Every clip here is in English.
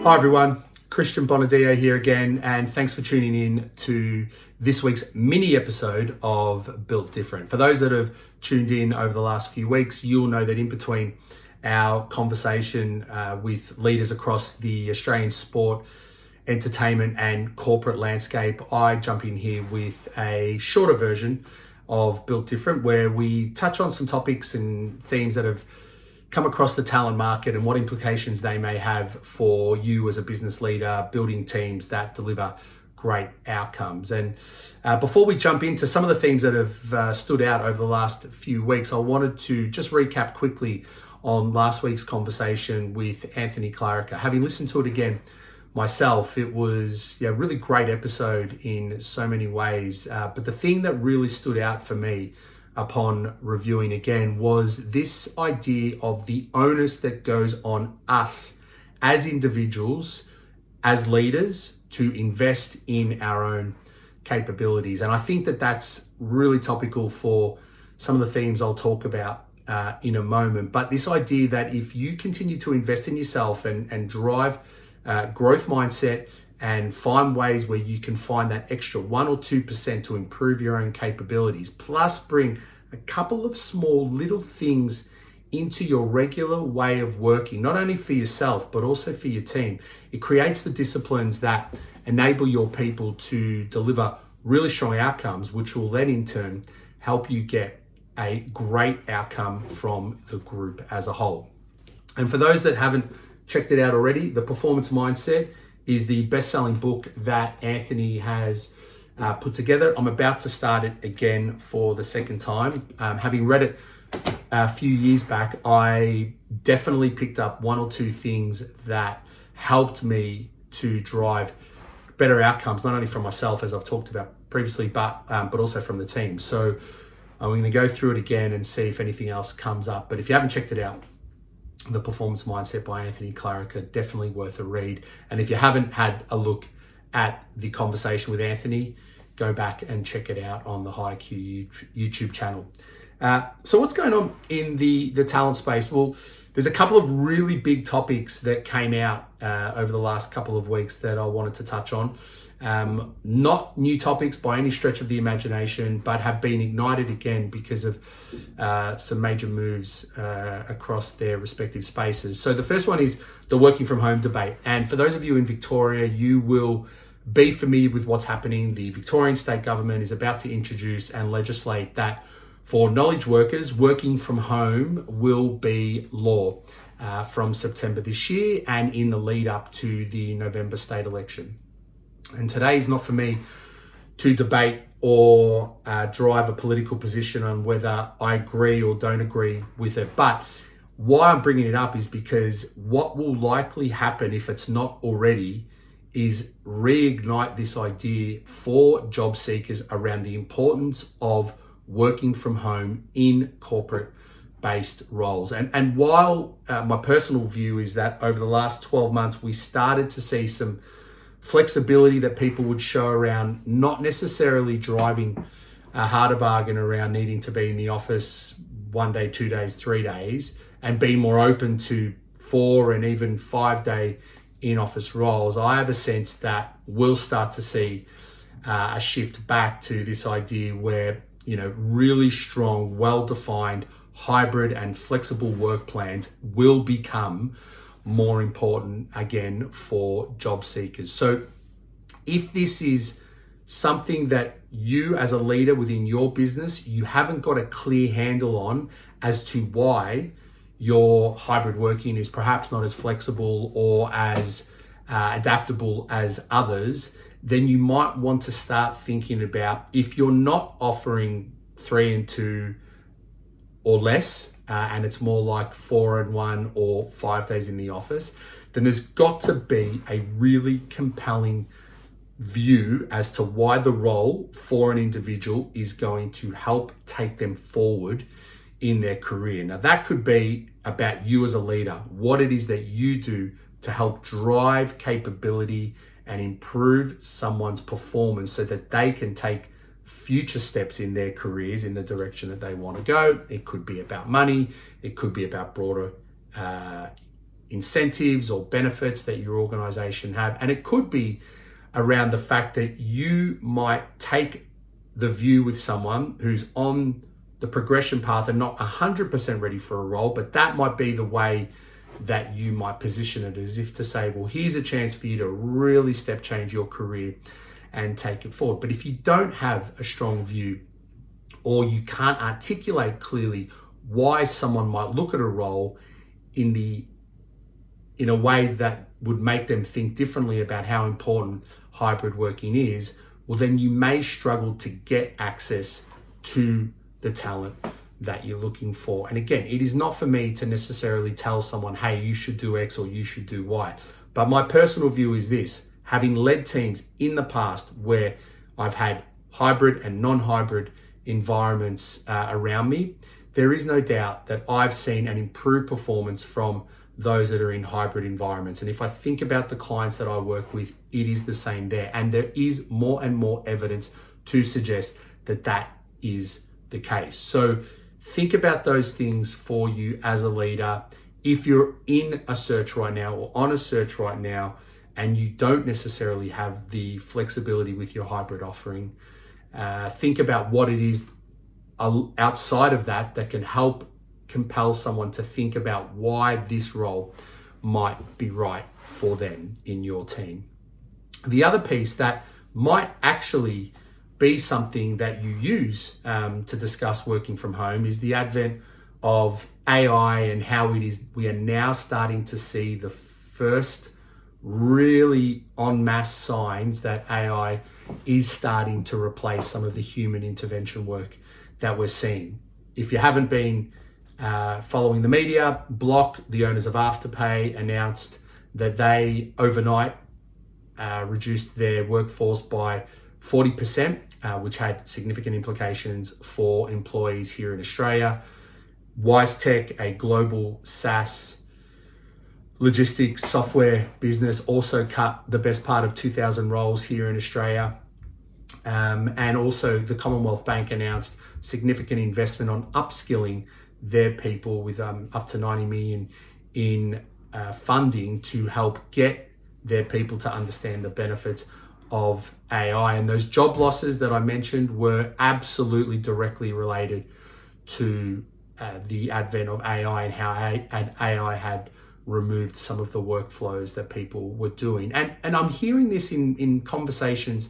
Hi everyone, Christian Bonadio here again, and thanks for tuning in to this week's mini episode of Built Different. For those that have tuned in over the last few weeks, you'll know that in between our conversation with leaders across the Australian sport, entertainment and corporate landscape, I jump in here with a shorter version of Built Different, where we touch on some topics and themes that have come across the talent market and what implications they may have for you as a business leader, building teams that deliver great outcomes. And before we jump into some of the themes that have stood out over the last few weeks, I wanted to just recap quickly on last week's conversation with Anthony Clarica. Having listened to it again myself, it was a really great episode in so many ways. But the thing that really stood out for me upon reviewing again was this idea of the onus that goes on us as individuals, as leaders, to invest in our own capabilities. And I think that that's really topical for some of the themes I'll talk about in a moment. But this idea that if you continue to invest in yourself and drive growth mindset and find ways where you can find that extra 1 or 2% to improve your own capabilities, plus bring a couple of small little things into your regular way of working, not only for yourself, but also for your team. It creates the disciplines that enable your people to deliver really strong outcomes, which will then in turn help you get a great outcome from the group as a whole. And for those that haven't checked it out already, The Performance Mindset is the best-selling book that Anthony has put together. I'm about to start it again for the second time. Having read it a few years back, I definitely picked up 1 or 2 things that helped me to drive better outcomes, not only from myself, as I've talked about previously, but also from the team. So I'm going to go through it again and see if anything else comes up. But if you haven't checked it out, The Performance Mindset by Anthony Clarica, definitely worth a read. And if you haven't had a look at the conversation with Anthony, go back and check it out on the HiQ YouTube channel. So what's going on in the talent space? Well, there's a couple of really big topics that came out over the last couple of weeks that I wanted to touch on. Not new topics by any stretch of the imagination, but have been ignited again because of some major moves across their respective spaces. So the first one is the working from home debate. And for those of you in Victoria, you will be familiar with what's happening. The Victorian state government is about to introduce and legislate that for knowledge workers, working from home will be law from September this year and in the lead up to the November state election. And today is not for me to debate or drive a political position on whether I agree or don't agree with it. But why I'm bringing it up is because what will likely happen, if it's not already, is reignite this idea for job seekers around the importance of working from home in corporate-based roles. And while my personal view is that over the last 12 months, we started to see some flexibility that people would show around not necessarily driving a harder bargain around needing to be in the office 1 day, 2 days, 3 days, and be more open to 4 and even 5 day in-office roles, I have a sense that we'll start to see a shift back to this idea where, really strong, well-defined hybrid and flexible work plans will become more important again for job seekers. So if this is something that you as a leader within your business, you haven't got a clear handle on as to why your hybrid working is perhaps not as flexible or as adaptable as others, then you might want to start thinking about, if you're not offering 3 and 2 or less, and it's more like 4 and 1 or 5 days in the office, then there's got to be a really compelling view as to why the role for an individual is going to help take them forward in their career. Now, that could be about you as a leader, what it is that you do to help drive capability and improve someone's performance so that they can take future steps in their careers in the direction that they want to go. It could be about money. It could be about broader incentives or benefits that your organization have. And it could be around the fact that you might take the view with someone who's on the progression path and not 100% ready for a role, but that might be the way that you might position it, as if to say, well, here's a chance for you to really step change your career and take it forward. But if you don't have a strong view, or you can't articulate clearly why someone might look at a role in a way that would make them think differently about how important hybrid working is, well, then you may struggle to get access to the talent that you're looking for. And again, it is not for me to necessarily tell someone, hey, you should do X or you should do Y. But my personal view is this: having led teams in the past where I've had hybrid and non-hybrid environments around me, there is no doubt that I've seen an improved performance from those that are in hybrid environments. And if I think about the clients that I work with, it is the same there. And there is more and more evidence to suggest that that is the case. So think about those things for you as a leader. If you're in a search right now or on a search right now, and you don't necessarily have the flexibility with your hybrid offering, think about what it is outside of that can help compel someone to think about why this role might be right for them in your team. The other piece that might actually be something that you use to discuss working from home is the advent of AI and how it is we are now starting to see the first really en masse signs that AI is starting to replace some of the human intervention work that we're seeing. If you haven't been following the media, Block, the owners of Afterpay, announced that they overnight reduced their workforce by 40%, which had significant implications for employees here in Australia. WiseTech, a global SaaS logistics software business, also cut the best part of 2,000 roles here in Australia. And also the Commonwealth Bank announced significant investment on upskilling their people with up to 90 million in funding to help get their people to understand the benefits of AI. And those job losses that I mentioned were absolutely directly related to the advent of AI and how AI had removed some of the workflows that people were doing. And I'm hearing this in conversations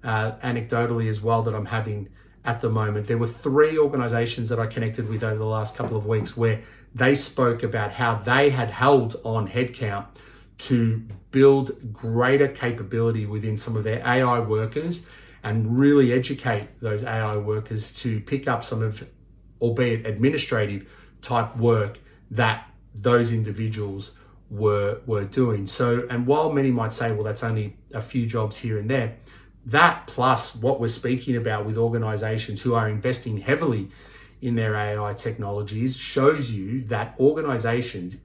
anecdotally as well that I'm having at the moment. There were 3 organizations that I connected with over the last couple of weeks where they spoke about how they had held on headcount to build greater capability within some of their AI workers and really educate those AI workers to pick up some of, albeit administrative type work that those individuals were doing. So, and while many might say, well, that's only a few jobs here and there, that plus what we're speaking about with organizations who are investing heavily in their AI technologies shows you that organizations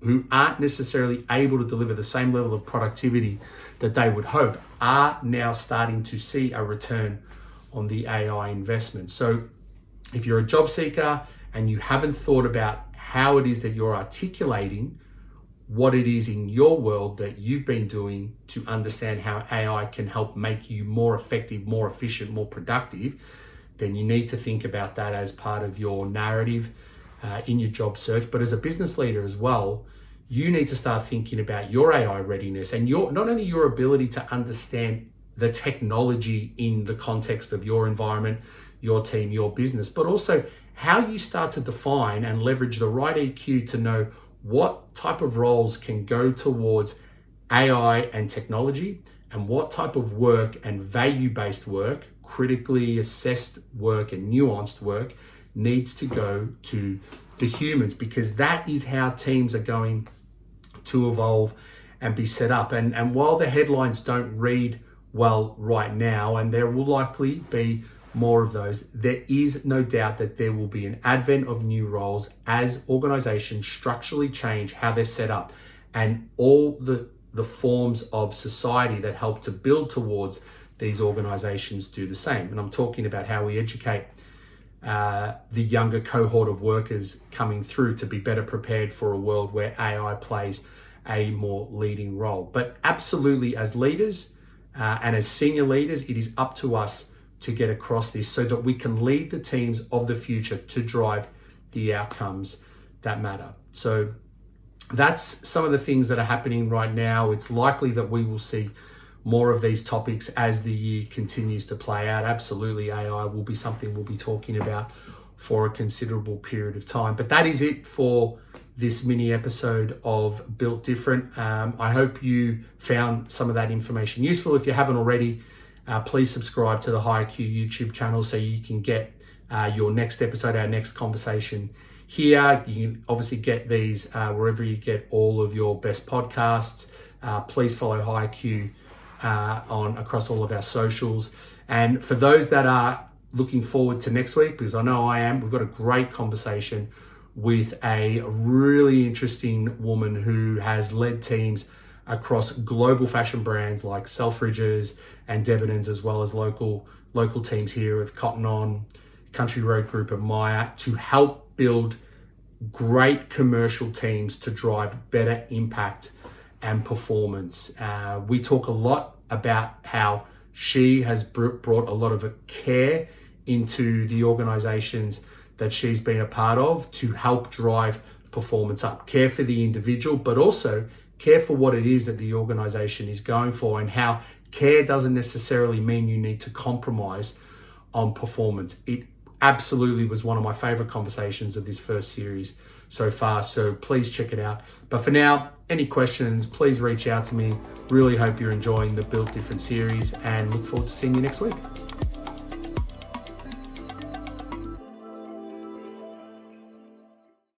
who aren't necessarily able to deliver the same level of productivity that they would hope are now starting to see a return on the AI investment. So if you're a job seeker and you haven't thought about how it is that you're articulating what it is in your world that you've been doing to understand how AI can help make you more effective, more efficient, more productive, then you need to think about that as part of your narrative in your job search. But as a business leader as well, you need to start thinking about your AI readiness and not only your ability to understand the technology in the context of your environment, your team, your business, but also how you start to define and leverage the right EQ to know what type of roles can go towards AI and technology and what type of work and value-based work, critically assessed work and nuanced work needs to go to the humans, because that is how teams are going to evolve and be set up. And while the headlines don't read well right now, and there will likely be more of those, there is no doubt that there will be an advent of new roles as organizations structurally change how they're set up, and all the forms of society that help to build towards these organizations do the same. And I'm talking about how we educate the younger cohort of workers coming through to be better prepared for a world where AI plays a more leading role. But absolutely, as leaders and as senior leaders, it is up to us to get across this so that we can lead the teams of the future to drive the outcomes that matter. So that's some of the things that are happening right now. It's likely that we will see more of these topics as the year continues to play out. Absolutely, AI will be something we'll be talking about for a considerable period of time. But that is it for this mini episode of Built Different. I hope you found some of that information useful. If you haven't already, please subscribe to the HireQ YouTube channel so you can get your next episode, our next conversation here. You can obviously get these wherever you get all of your best podcasts. Please follow HireQ on across all of our socials. And for those that are looking forward to next week, because I know I am, we've got a great conversation with a really interesting woman who has led teams across global fashion brands like Selfridges and Debenhams, as well as local teams here with Cotton On, Country Road Group, and Maya, to help build great commercial teams to drive better impact and performance. We talk a lot about how she has brought a lot of care into the organizations that she's been a part of to help drive performance up. Care for the individual, but also care for what it is that the organization is going for, and how care doesn't necessarily mean you need to compromise on performance. It absolutely was one of my favorite conversations of this first series so far, so please check it out. But for now, any questions, please reach out to me. Really hope you're enjoying the Built Different series, and look forward to seeing you next week.